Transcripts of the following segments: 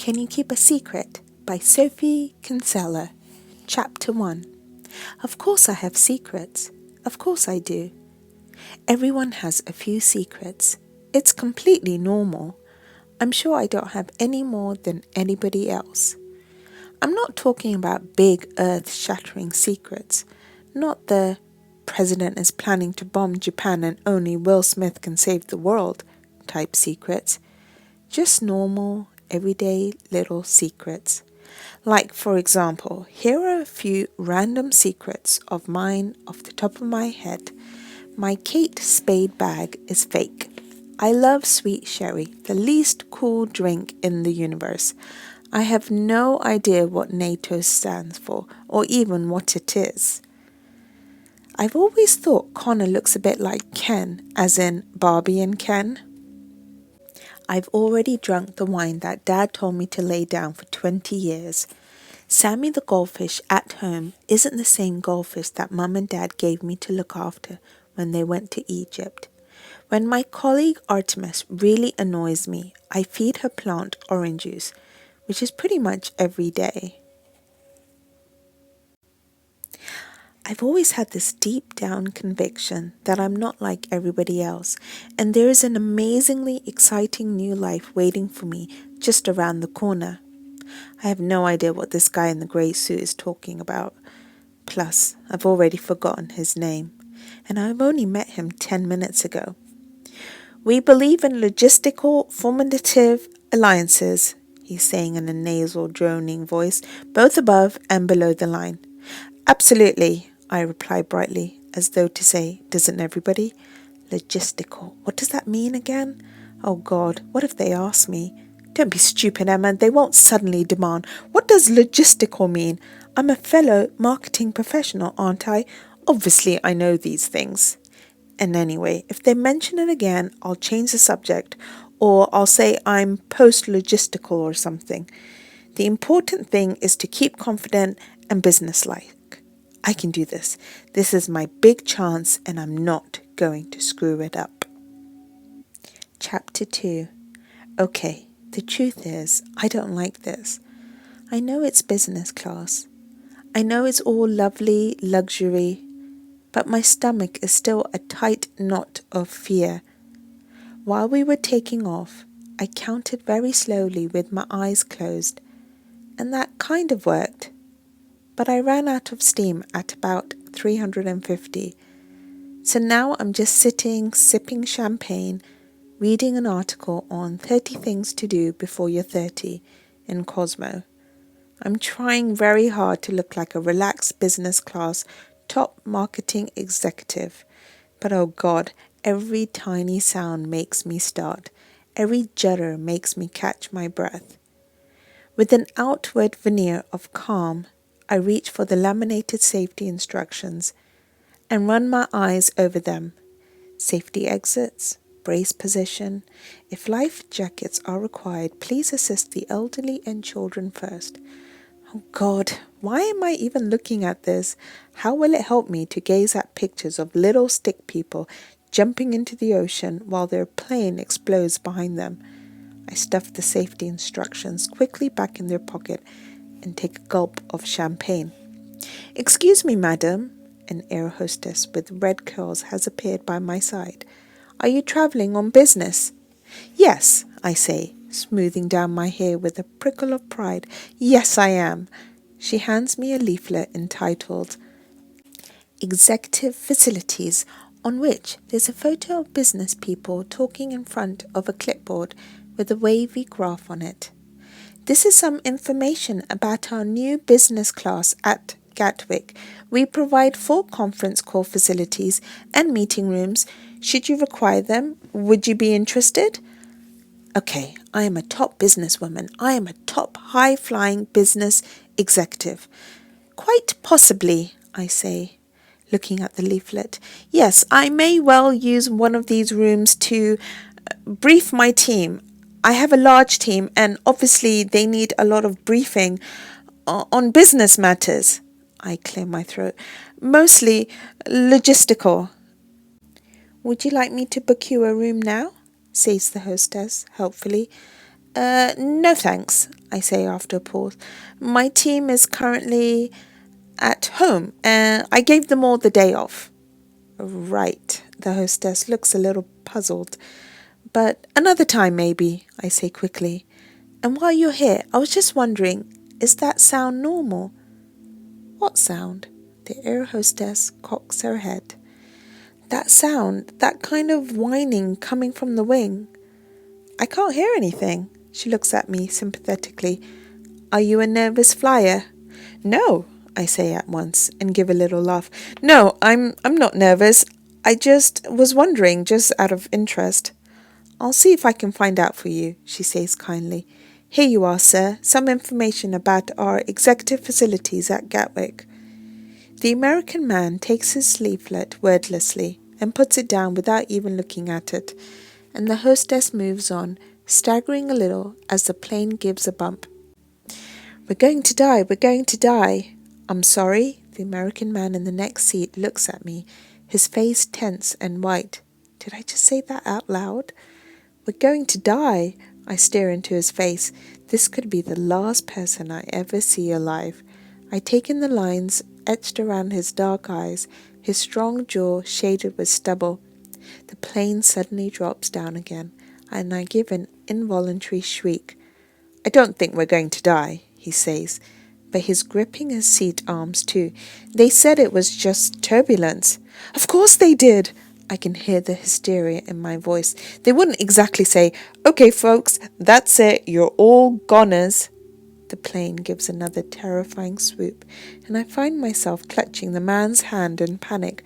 Can You Keep a Secret? By Sophie, Kinsella. Chapter 1. Of course I have secrets. Of course I do. Everyone has a few secrets. It's completely normal. I'm sure I don't have any more than anybody else. I'm not talking about big earth-shattering secrets. Not the president is planning to bomb Japan and only Will Smith can save the world type secrets. Just normal, everyday little secrets. Like, for example, here are a few random secrets of mine off the top of my head. My Kate Spade bag is fake. I love sweet sherry, the least cool drink in the universe. I have no idea what NATO stands for, or even what it is. I've always thought Connor looks a bit like Ken, as in Barbie and Ken. I've already drunk the wine that Dad told me to lay down for 20 years. Sammy the goldfish at home isn't the same goldfish that Mum and Dad gave me to look after when they went to Egypt. When my colleague Artemis really annoys me, I feed her plant orange juice, which is pretty much every day. I've always had this deep down conviction that I'm not like everybody else, and there is an amazingly exciting new life waiting for me just around the corner. I have no idea what this guy in the grey suit is talking about. Plus, I've already forgotten his name, and I've only met him 10 minutes ago. We believe in logistical, formative alliances, he's saying in a nasal, droning voice, both above and below the line. Absolutely, I reply brightly, as though to say, doesn't everybody? Logistical, what does that mean again? Oh God, what if they ask me? Don't be stupid, Emma, they won't suddenly demand. What does logistical mean? I'm a fellow marketing professional, aren't I? Obviously I know these things. And anyway, if they mention it again, I'll change the subject, or I'll say I'm post-logistical or something. The important thing is to keep confident and businesslike. I can do this. This is my big chance and I'm not going to screw it up. Chapter 2. Okay, the truth is, I don't like this. I know it's business class. I know it's all lovely luxury, but my stomach is still a tight knot of fear. While we were taking off, I counted very slowly with my eyes closed, and that kind of worked. But I ran out of steam at about 350. So now I'm just sitting, sipping champagne, reading an article on 30 things to do before you're 30 in Cosmo. I'm trying very hard to look like a relaxed business class top marketing executive. But oh God, every tiny sound makes me start. Every judder makes me catch my breath. With an outward veneer of calm, I reach for the laminated safety instructions and run my eyes over them. Safety exits, brace position. If life jackets are required, please assist the elderly and children first. Oh God, why am I even looking at this? How will it help me to gaze at pictures of little stick people jumping into the ocean while their plane explodes behind them? I stuff the safety instructions quickly back in their pocket and take a gulp of champagne. Excuse me, madam, an air hostess with red curls has appeared by my side. Are you travelling on business? Yes, I say, smoothing down my hair with a prickle of pride. Yes, I am. She hands me a leaflet entitled Executive Facilities, on which there's a photo of business people talking in front of a clipboard with a wavy graph on it. This is some information about our new business class at Gatwick. We provide full conference call facilities and meeting rooms. Should you require them, would you be interested? Okay, I am a top businesswoman. I am a top high-flying business executive. Quite possibly, I say, looking at the leaflet. Yes, I may well use one of these rooms to brief my team. I have a large team and obviously they need a lot of briefing on business matters. I clear my throat. Mostly logistical. Would you like me to book you a room now? Says the hostess helpfully. No thanks. I say after a pause. My team is currently at home, and I gave them all the day off. Right, the hostess looks a little puzzled. But another time maybe, I say quickly. And while you're here, I was just wondering, is that sound normal? What sound? The air hostess cocks her head. That sound, that kind of whining coming from the wing. I can't hear anything. She looks at me sympathetically. Are you a nervous flyer? No, I say at once and give a little laugh. No, I'm not nervous. I just was wondering, just out of interest. I'll see if I can find out for you, she says kindly. Here you are, sir. Some information about our executive facilities at Gatwick. The American man takes his leaflet wordlessly and puts it down without even looking at it, and the hostess moves on, staggering a little as the plane gives a bump. We're going to die, we're going to die. I'm sorry. The American man in the next seat looks at me, his face tense and white. Did I just say that out loud? We're going to die. I stare into his face. This could be the last person I ever see alive. I take in the lines etched around his dark eyes, his strong jaw shaded with stubble. The plane suddenly drops down again, and I give an involuntary shriek. I don't think we're going to die, he says, but he's gripping his seat arms too. They said it was just turbulence. Of course they did. I can hear the hysteria in my voice. They wouldn't exactly say, okay folks, that's it, you're all goners. The plane gives another terrifying swoop, and I find myself clutching the man's hand in panic.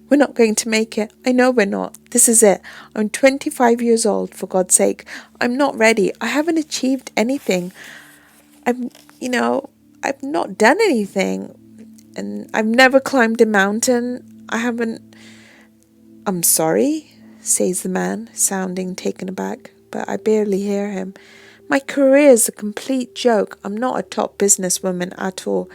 We're not going to make it. I know we're not. This is it. I'm 25 years old, for God's sake. I'm not ready. I haven't achieved anything. I've not done anything. And I've never climbed a mountain. I'm sorry, says the man, sounding taken aback, but I barely hear him. My career's a complete joke. I'm not a top businesswoman at all.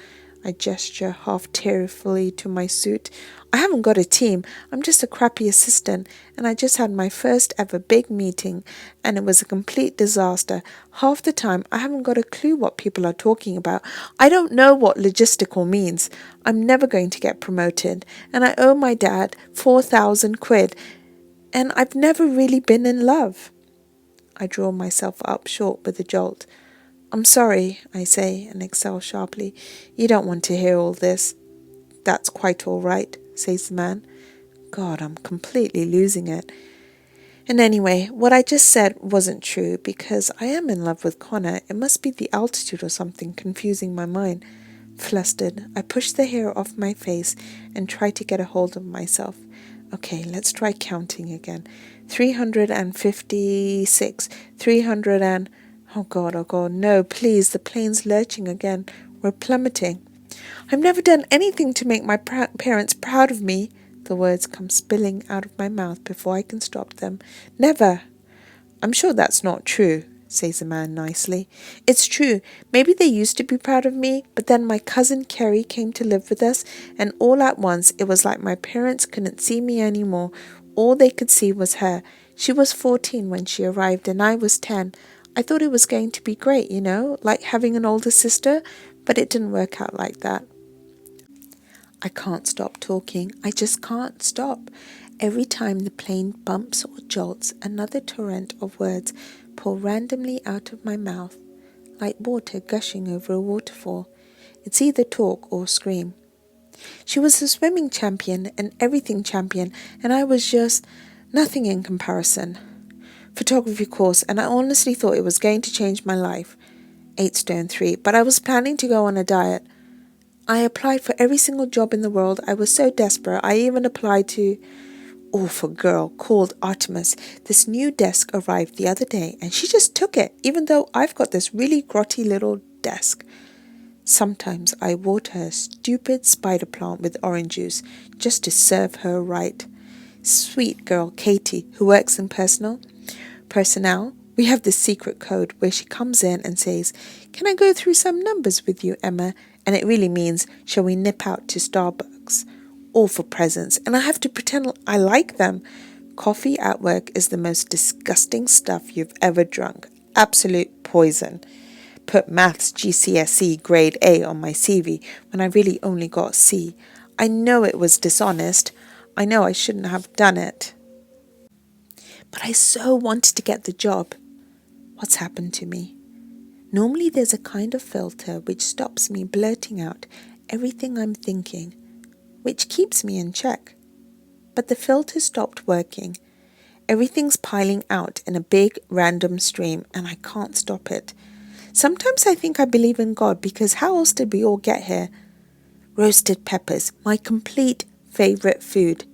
I gesture half tearfully to my suit. I haven't got a team. I'm just a crappy assistant, and I just had my first ever big meeting, and it was a complete disaster. Half the time, I haven't got a clue what people are talking about. I don't know what logistical means. I'm never going to get promoted, and I owe my dad 4,000 quid, and I've never really been in love. I draw myself up short with a jolt. I'm sorry, I say, and exhale sharply. You don't want to hear all this. That's quite all right, says the man. God, I'm completely losing it. And anyway, what I just said wasn't true, because I am in love with Connor. It must be the altitude or something confusing my mind. Flustered, I push the hair off my face and try to get a hold of myself. Okay, let's try counting again. 356, 300 and... Oh God, no, please, the plane's lurching again. We're plummeting. I've never done anything to make my parents proud of me. The words come spilling out of my mouth before I can stop them. Never. I'm sure that's not true, says the man nicely. It's true. Maybe they used to be proud of me, but then my cousin Kerry came to live with us, and all at once it was like my parents couldn't see me anymore. All they could see was her. She was 14 when she arrived, and I was 10. I thought it was going to be great, like having an older sister, but it didn't work out like that. I can't stop talking. I just can't stop. Every time the plane bumps or jolts, another torrent of words pour randomly out of my mouth, like water gushing over a waterfall. It's either talk or scream. She was a swimming champion, an everything champion, and I was just nothing in comparison. Photography course, and I honestly thought it was going to change my life. 8 stone 3, but I was planning to go on a diet. I applied for every single job in the world. I was so desperate. I even applied to... Awful girl called Artemis. This new desk arrived the other day, and she just took it, even though I've got this really grotty little desk. Sometimes I water her stupid spider plant with orange juice just to serve her right. Sweet girl Katie, who works in personnel, we have this secret code where she comes in and says, "Can I go through some numbers with you, Emma?" And it really means, "Shall we nip out to Starbucks?" All for presents, and I have to pretend I like them. Coffee at work is the most disgusting stuff you've ever drunk. Absolute poison. put maths GCSE grade A on my CV when I really only got C. I know it was dishonest. I know I shouldn't have done it. But I so wanted to get the job. What's happened to me? Normally there's a kind of filter which stops me blurting out everything I'm thinking, which keeps me in check. But the filter stopped working. Everything's piling out in a big random stream and I can't stop it. Sometimes I think I believe in God because how else did we all get here? Roasted peppers, my complete favourite food.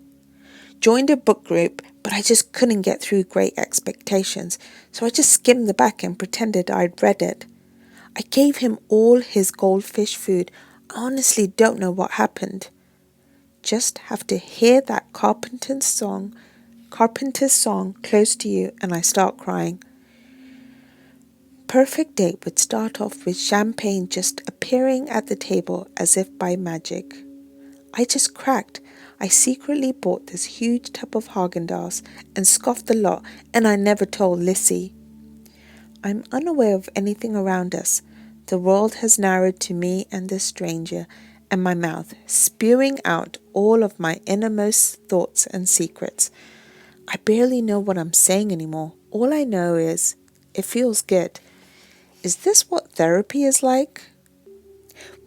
Joined a book group, but I just couldn't get through Great Expectations, so I just skimmed the back and pretended I'd read it. I gave him all his goldfish food. I honestly don't know what happened. Just have to hear that Carpenter's song close to you and I start crying. Perfect date would start off with champagne just appearing at the table as if by magic. I just cracked. I secretly bought this huge tub of Haagen-Dazs and scoffed a lot, and I never told Lissy. I'm unaware of anything around us. The world has narrowed to me and this stranger, and my mouth spewing out all of my innermost thoughts and secrets. I barely know what I'm saying anymore. All I know is, it feels good. Is this what therapy is like?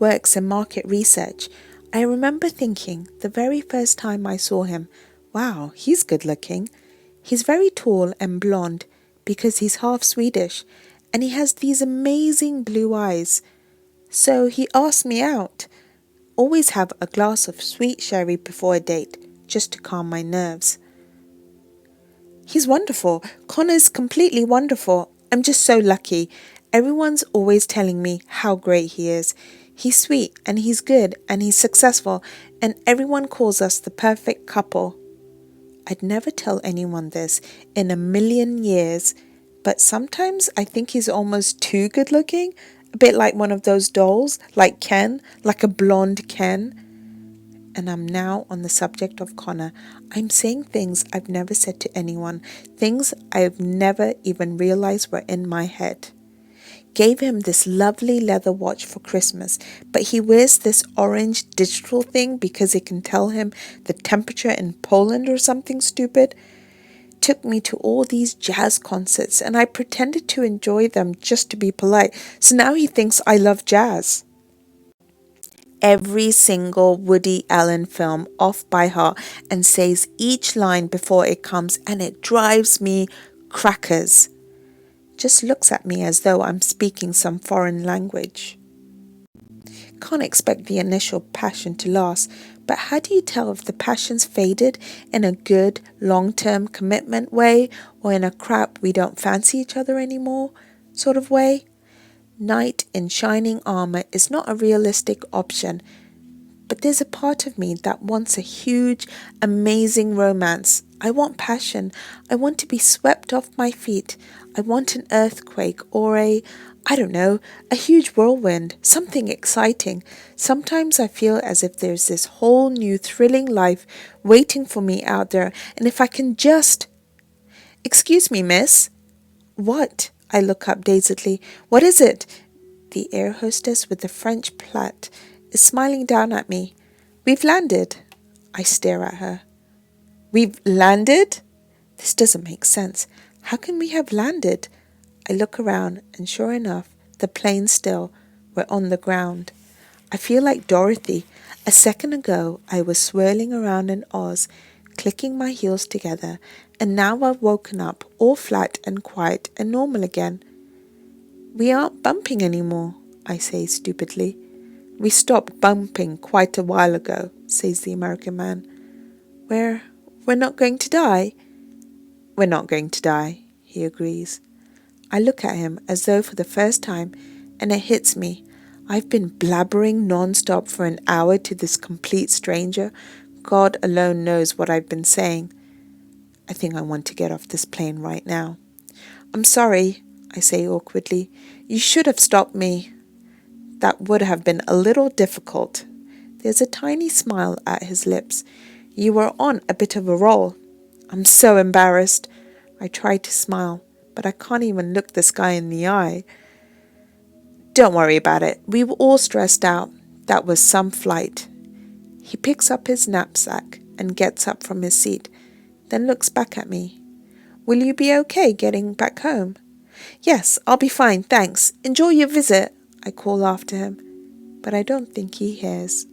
Works in market research. I remember thinking the very first time I saw him, wow, he's good looking. He's very tall and blonde because he's half Swedish and he has these amazing blue eyes. So he asked me out. Always have a glass of sweet sherry before a date just to calm my nerves. He's wonderful. Connor's completely wonderful. I'm just so lucky. Everyone's always telling me how great he is. He's sweet and he's good and he's successful and everyone calls us the perfect couple. I'd never tell anyone this in a million years, but sometimes I think he's almost too good looking, a bit like one of those dolls, like Ken, like a blonde Ken. And I'm now on the subject of Connor. I'm saying things I've never said to anyone, things I've never even realized were in my head. Gave him this lovely leather watch for Christmas, but he wears this orange digital thing because it can tell him the temperature in Poland or something stupid. Took me to all these jazz concerts and I pretended to enjoy them just to be polite, so now he thinks I love jazz. Every single Woody Allen film off by heart and says each line before it comes, and it drives me crackers. Just looks at me as though I'm speaking some foreign language. Can't expect the initial passion to last, but how do you tell if the passion's faded in a good long-term commitment way or in a crap we don't fancy each other anymore sort of way? Knight in shining armor is not a realistic option, but there's a part of me that wants a huge, amazing romance. I want passion. I want to be swept off my feet. I want an earthquake or a huge whirlwind, something exciting. Sometimes I feel as if there's this whole new thrilling life waiting for me out there, and if I can just... Excuse me, miss. What? I look up dazedly. What is it? The air hostess with the French plait is smiling down at me. We've landed. I stare at her. We've landed? This doesn't make sense. How can we have landed? I look around and sure enough, the plane's still. We're on the ground. I feel like Dorothy. A second ago, I was swirling around in Oz, clicking my heels together, and now I've woken up all flat and quiet and normal again. We aren't bumping anymore, I say stupidly. We stopped bumping quite a while ago, says the American man. We're not going to die? We're not going to die, he agrees. I look at him as though for the first time, and it hits me. I've been blabbering non-stop for an hour to this complete stranger. God alone knows what I've been saying. I think I want to get off this plane right now. I'm sorry, I say awkwardly. You should have stopped me. That would have been a little difficult. There's a tiny smile at his lips. You were on a bit of a roll. I'm so embarrassed. I try to smile, but I can't even look this guy in the eye. Don't worry about it. We were all stressed out. That was some flight. He picks up his knapsack and gets up from his seat, then looks back at me. Will you be okay getting back home? Yes, I'll be fine, thanks. Enjoy your visit, I call after him, but I don't think he hears.